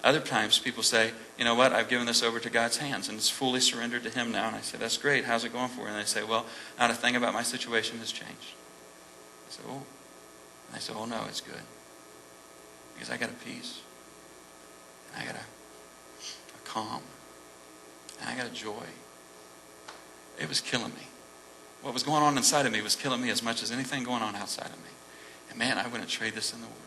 Other times people say, you know what, I've given this over to God's hands and it's fully surrendered to Him now. And I say, that's great. How's it going for you? And they say, well, not a thing about my situation has changed. I say, oh. And I say, oh no, it's good. Because I got a peace. And I got a calm. And I got a joy. It was killing me. What was going on inside of me was killing me as much as anything going on outside of me. And man, I wouldn't trade this in the world.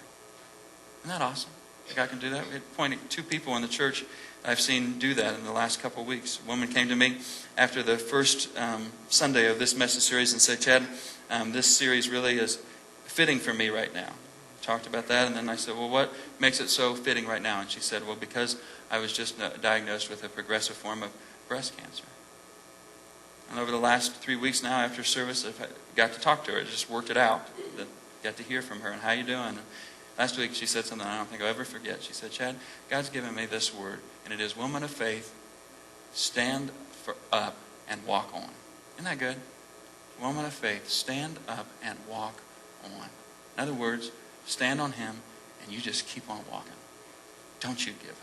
Isn't that awesome? God can do that. We had pointing 2 people in the church I've seen do that in the last couple of weeks. A woman came to me after the first Sunday of this message series and said, Chad, this series really is fitting for me right now. Talked about that, and then I said, well, what makes it so fitting right now? And she said, well, because I was just diagnosed with a progressive form of breast cancer. And over the last 3 weeks now after service, I got to talk to her. I just worked it out. Got to hear from her, and how you doing? And last week she said something I don't think I'll ever forget. She said, Chad, God's given me this word, and it is, woman of faith, stand up and walk on. Isn't that good? Woman of faith, stand up and walk on. In other words, stand on Him, and you just keep on walking. Don't you give up.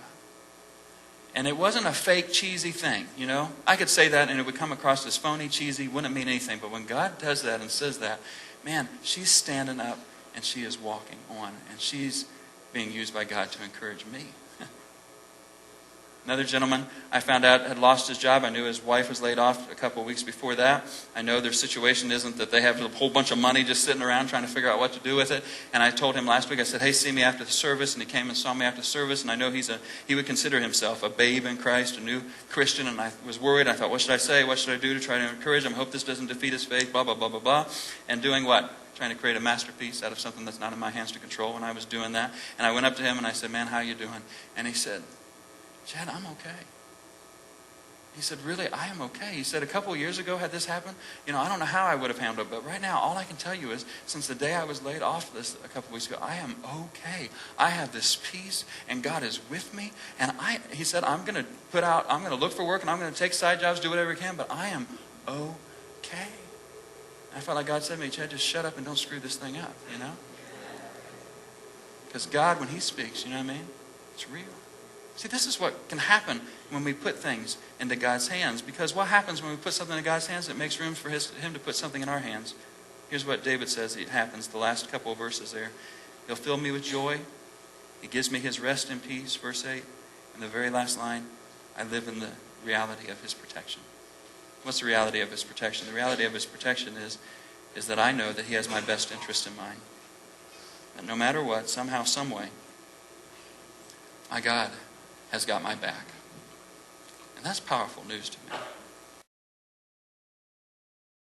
And it wasn't a fake, cheesy thing, you know. I could say that, and it would come across as phony, cheesy, wouldn't mean anything. But when God does that and says that, man, she's standing up, and she is walking on, and she's being used by God to encourage me. Another gentleman I found out had lost his job. I knew his wife was laid off a couple of weeks before that. I know their situation isn't that they have a whole bunch of money just sitting around trying to figure out what to do with it. And I told him last week, I said, hey, see me after the service. And he came and saw me after the service. And I know he would consider himself a babe in Christ, a new Christian. And I was worried. I thought, what should I say? What should I do to try to encourage him? I hope this doesn't defeat his faith, blah, blah, blah, blah, blah. And doing what? Trying to create a masterpiece out of something that's not in my hands to control. And I was doing that. And I went up to him and I said, man, how you doing? And he said, Chad, I'm okay. He said, really, I am okay. He said, a couple of years ago, had this happened, I don't know how I would have handled it, but right now, all I can tell you is, since the day I was laid off this a couple of weeks ago, I am okay. I have this peace, and God is with me, and he said, I'm going to look for work, and I'm going to take side jobs, do whatever I can, but I am okay. I felt like God said to me, Chad, just shut up and don't screw this thing up, Because God, when He speaks, you know what I mean? It's real. See, this is what can happen when we put things into God's hands. Because what happens when we put something in God's hands? It makes room for Him to put something in our hands. Here's what David says it happens, the last couple of verses there. He'll fill me with joy. He gives me His rest and peace, verse 8. And the very last line, I live in the reality of His protection. What's the reality of His protection? The reality of His protection is that I know that He has my best interest in mind. That no matter what, somehow, some way, my God has got my back. And that's powerful news to me.